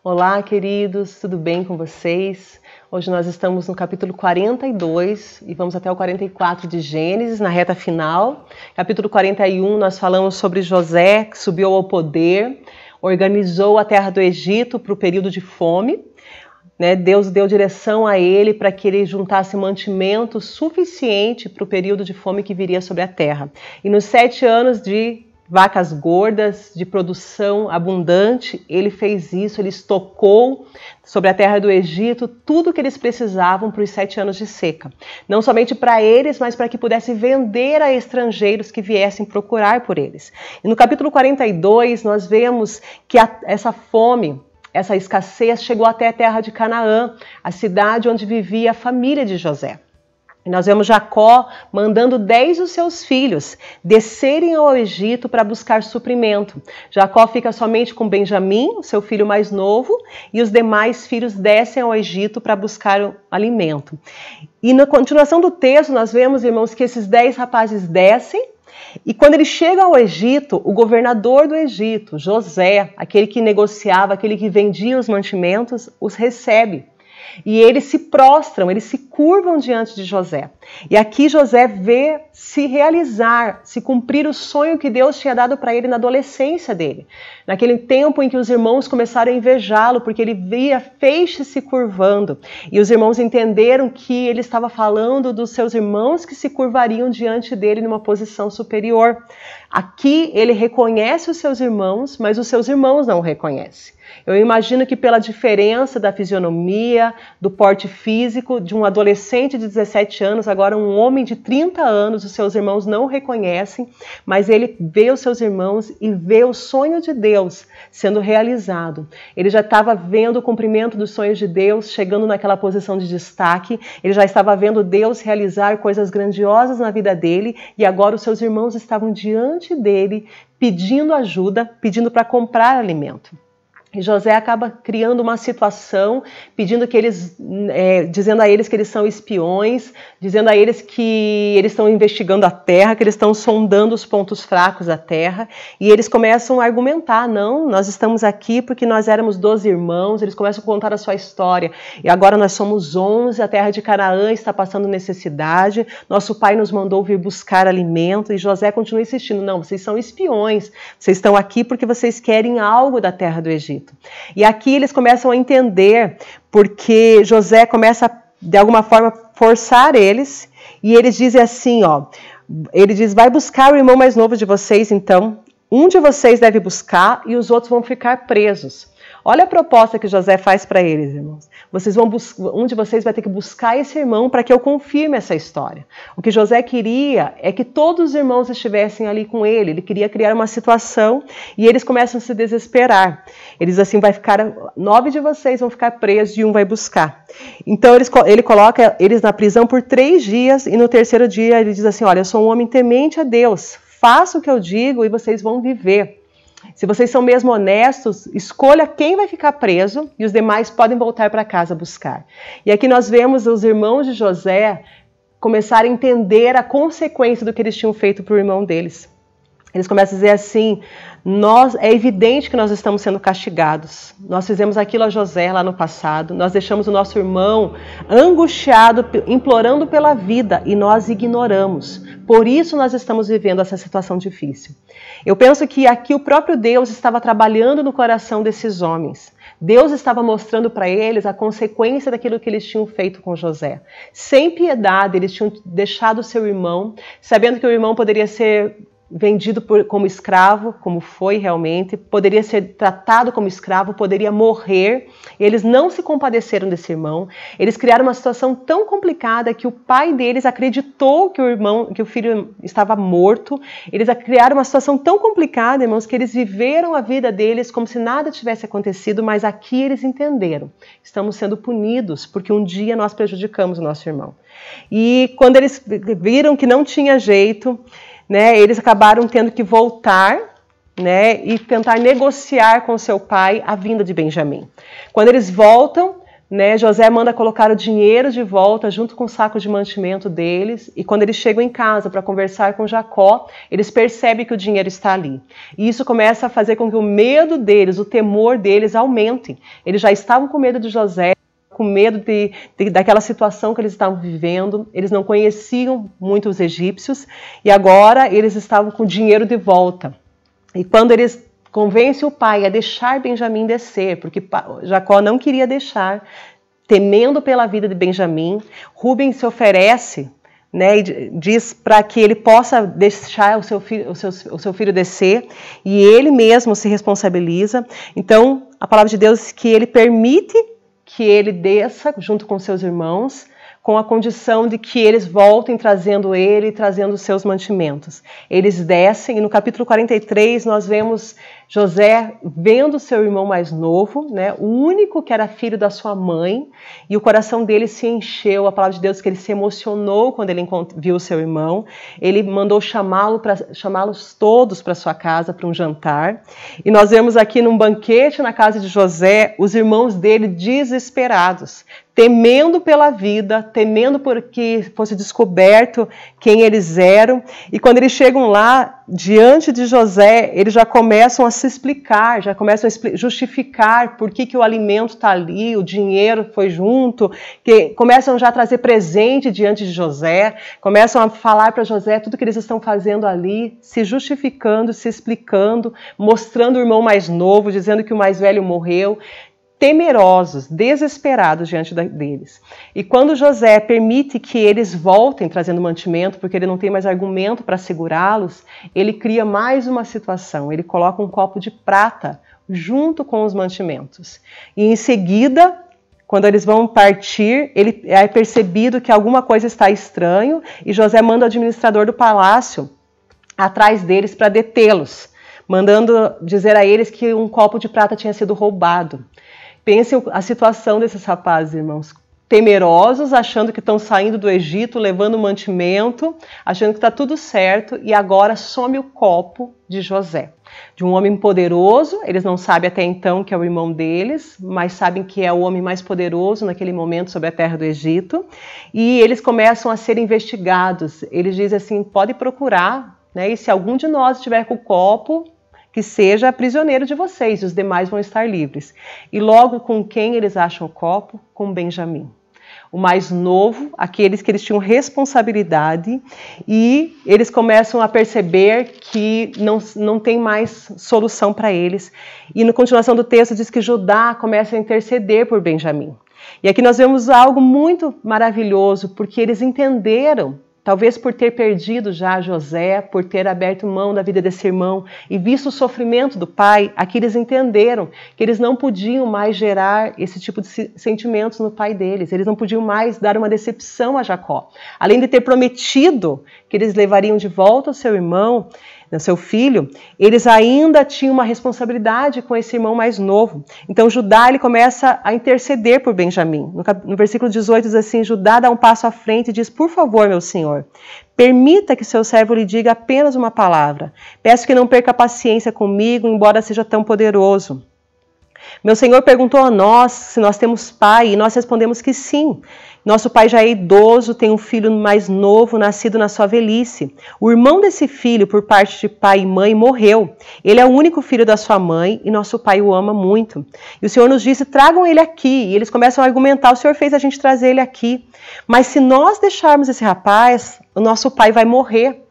Olá, queridos, tudo bem com vocês? Hoje nós estamos no capítulo 42 e vamos até o 44 de Gênesis, na reta final. Capítulo 41 nós falamos sobre José, que subiu ao poder, organizou a terra do Egito para o período de fome. Deus deu direção a ele para que ele juntasse mantimento suficiente para o período de fome que viria sobre a terra. E nos 7 anos de vacas gordas, de produção abundante, ele fez isso, ele estocou sobre a terra do Egito tudo que eles precisavam para os 7 anos de seca. Não somente para eles, mas para que pudesse vender a estrangeiros que viessem procurar por eles. E no capítulo 42 nós vemos que essa fome, essa escassez chegou até a terra de Canaã, a cidade onde vivia a família de José. E nós vemos Jacó mandando 10 dos seus filhos descerem ao Egito para buscar suprimento. Jacó fica somente com Benjamim, seu filho mais novo, e os demais filhos descem ao Egito para buscar o alimento. E na continuação do texto nós vemos, irmãos, que esses 10 rapazes descem, e quando eles chegam ao Egito, o governador do Egito, José, aquele que negociava, aquele que vendia os mantimentos, os recebe. E eles se prostram, eles se curvam diante de José. E aqui José vê se realizar, se cumprir o sonho que Deus tinha dado para ele na adolescência dele. Naquele tempo em que os irmãos começaram a invejá-lo, porque ele via feixes se curvando. E os irmãos entenderam que ele estava falando dos seus irmãos que se curvariam diante dele numa posição superior. Aqui ele reconhece os seus irmãos, mas os seus irmãos não o reconhecem. Eu imagino que pela diferença da fisionomia, do porte físico, de um adolescente de 17 anos, agora um homem de 30 anos, os seus irmãos não o reconhecem, mas ele vê os seus irmãos e vê o sonho de Deus sendo realizado. Ele já estava vendo o cumprimento dos sonhos de Deus, chegando naquela posição de destaque, ele já estava vendo Deus realizar coisas grandiosas na vida dele, e agora os seus irmãos estavam diante dele, pedindo ajuda, pedindo para comprar alimento. E José acaba criando uma situação, pedindo que eles, dizendo a eles que eles são espiões, dizendo a eles que eles estão investigando a terra, que eles estão sondando os pontos fracos da terra, e eles começam a argumentar, não, nós estamos aqui porque nós éramos 12 irmãos, eles começam a contar a sua história, e agora nós somos 11, a terra de Canaã está passando necessidade, nosso pai nos mandou vir buscar alimento, e José continua insistindo, não, vocês são espiões, vocês estão aqui porque vocês querem algo da terra do Egito. E aqui eles começam a entender, porque José começa, de alguma forma, forçar eles, e eles dizem assim, ele diz, vai buscar o irmão mais novo de vocês, então, um de vocês deve buscar e os outros vão ficar presos. Olha a proposta que José faz para eles, irmãos. Um de vocês vai ter que buscar esse irmão para que eu confirme essa história. O que José queria é que todos os irmãos estivessem ali com ele. Ele queria criar uma situação e eles começam a se desesperar. Eles assim, 9 de vocês vão ficar presos e um vai buscar. Então ele coloca eles na prisão por 3 dias e no 3º dia ele diz assim, olha, eu sou um homem temente a Deus. Faça o que eu digo e vocês vão viver. Se vocês são mesmo honestos, escolha quem vai ficar preso e os demais podem voltar para casa buscar. E aqui nós vemos os irmãos de José começarem a entender a consequência do que eles tinham feito para o irmão deles. Eles começam a dizer assim, é evidente que nós estamos sendo castigados. Nós fizemos aquilo a José lá no passado, nós deixamos o nosso irmão angustiado, implorando pela vida e nós ignoramos. Por isso nós estamos vivendo essa situação difícil. Eu penso que aqui o próprio Deus estava trabalhando no coração desses homens. Deus estava mostrando para eles a consequência daquilo que eles tinham feito com José. Sem piedade, eles tinham deixado o seu irmão, sabendo que o irmão poderia ser vendido como escravo, como foi realmente, poderia ser tratado como escravo, poderia morrer. Eles não se compadeceram desse irmão. Eles criaram uma situação tão complicada que o pai deles acreditou que o filho estava morto. Eles criaram uma situação tão complicada, irmãos, que eles viveram a vida deles como se nada tivesse acontecido, mas aqui eles entenderam. Estamos sendo punidos porque um dia nós prejudicamos o nosso irmão. E quando eles viram que não tinha jeito, eles acabaram tendo que voltar, e tentar negociar com seu pai a vinda de Benjamim. Quando eles voltam, né, José manda colocar o dinheiro de volta junto com o saco de mantimento deles, e quando eles chegam em casa para conversar com Jacó, eles percebem que o dinheiro está ali. E isso começa a fazer com que o medo deles, o temor deles aumentem. Eles já estavam com medo de José, com medo daquela situação que eles estavam vivendo, eles não conheciam muito os egípcios, e agora eles estavam com o dinheiro de volta. E quando eles convencem o pai a deixar Benjamim descer, porque Jacó não queria deixar, temendo pela vida de Benjamim, Rúben se oferece, né, e diz para que ele possa deixar o seu filho descer, e ele mesmo se responsabiliza. Então, a palavra de Deus diz que ele permite que ele desça junto com seus irmãos, com a condição de que eles voltem trazendo ele, trazendo os seus mantimentos. Eles descem, e no capítulo 43 nós vemos José vendo seu irmão mais novo, né, o único que era filho da sua mãe, e o coração dele se encheu. A palavra de Deus diz que ele se emocionou quando ele viu o seu irmão. Ele mandou chamá-los todos para sua casa, para um jantar. E nós vemos aqui num banquete na casa de José, os irmãos dele desesperados, temendo pela vida, temendo porque fosse descoberto quem eles eram. E quando eles chegam lá, diante de José, eles já começam a se explicar, já começam a justificar por que o alimento está ali, o dinheiro foi junto, que começam já a trazer presente diante de José, começam a falar para José tudo que eles estão fazendo ali, se justificando, se explicando, mostrando o irmão mais novo, dizendo que o mais velho morreu, temerosos, desesperados diante deles. E quando José permite que eles voltem trazendo mantimento, porque ele não tem mais argumento para segurá-los, ele cria mais uma situação. Ele coloca um copo de prata junto com os mantimentos. E em seguida, quando eles vão partir, ele é percebido que alguma coisa está estranho, e José manda o administrador do palácio atrás deles para detê-los, mandando dizer a eles que um copo de prata tinha sido roubado. Pensem a situação desses rapazes, irmãos, temerosos, achando que estão saindo do Egito, levando mantimento, achando que está tudo certo, e agora some o copo de José, de um homem poderoso. Eles não sabem até então que é o irmão deles, mas sabem que é o homem mais poderoso naquele momento sobre a terra do Egito, e eles começam a ser investigados. Eles dizem assim, pode procurar, né? E se algum de nós estiver com o copo, que seja prisioneiro de vocês, e os demais vão estar livres. E logo com quem eles acham o copo? Com Benjamim. O mais novo, aqueles que eles tinham responsabilidade, e eles começam a perceber que não tem mais solução para eles. E na continuação do texto diz que Judá começa a interceder por Benjamim. E aqui nós vemos algo muito maravilhoso, porque eles entenderam, talvez por ter perdido já José, por ter aberto mão da vida desse irmão e visto o sofrimento do pai, aqui eles entenderam que eles não podiam mais gerar esse tipo de sentimentos no pai deles. Eles não podiam mais dar uma decepção a Jacó. Além de ter prometido que eles levariam de volta o seu irmão, seu filho, eles ainda tinham uma responsabilidade com esse irmão mais novo. Então Judá ele começa a interceder por Benjamim. No versículo 18 diz assim, Judá dá um passo à frente e diz, por favor, meu senhor, permita que seu servo lhe diga apenas uma palavra. Peço que não perca a paciência comigo, embora seja tão poderoso. Meu senhor perguntou a nós se nós temos pai, e nós respondemos que sim. Nosso pai já é idoso, tem um filho mais novo, nascido na sua velhice. O irmão desse filho, por parte de pai e mãe, morreu. Ele é o único filho da sua mãe e nosso pai o ama muito. E o Senhor nos disse, tragam ele aqui. E eles começam a argumentar, o Senhor fez a gente trazer ele aqui. Mas se nós deixarmos esse rapaz, o nosso pai vai morrer.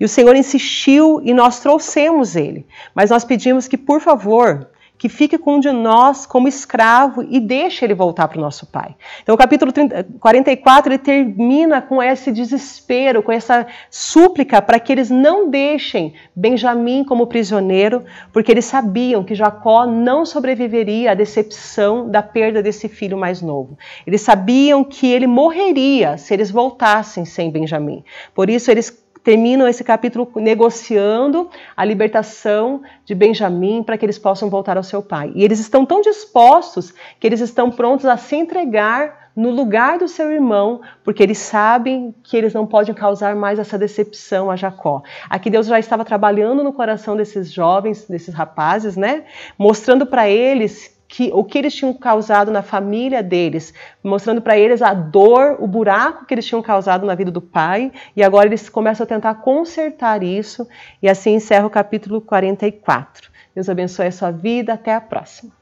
E o Senhor insistiu e nós trouxemos ele. Mas nós pedimos que, por favor, que fique com um de nós como escravo e deixe ele voltar para o nosso pai. Então o capítulo 44 ele termina com esse desespero, com essa súplica para que eles não deixem Benjamim como prisioneiro, porque eles sabiam que Jacó não sobreviveria à decepção da perda desse filho mais novo. Eles sabiam que ele morreria se eles voltassem sem Benjamim. Por isso eles terminam esse capítulo negociando a libertação de Benjamim para que eles possam voltar ao seu pai. E eles estão tão dispostos que eles estão prontos a se entregar no lugar do seu irmão, porque eles sabem que eles não podem causar mais essa decepção a Jacó. Aqui Deus já estava trabalhando no coração desses jovens, desses rapazes, né? Mostrando para eles o que eles tinham causado na família deles, mostrando para eles a dor, o buraco que eles tinham causado na vida do pai, e agora eles começam a tentar consertar isso, e assim encerra o capítulo 44. Deus abençoe a sua vida, até a próxima.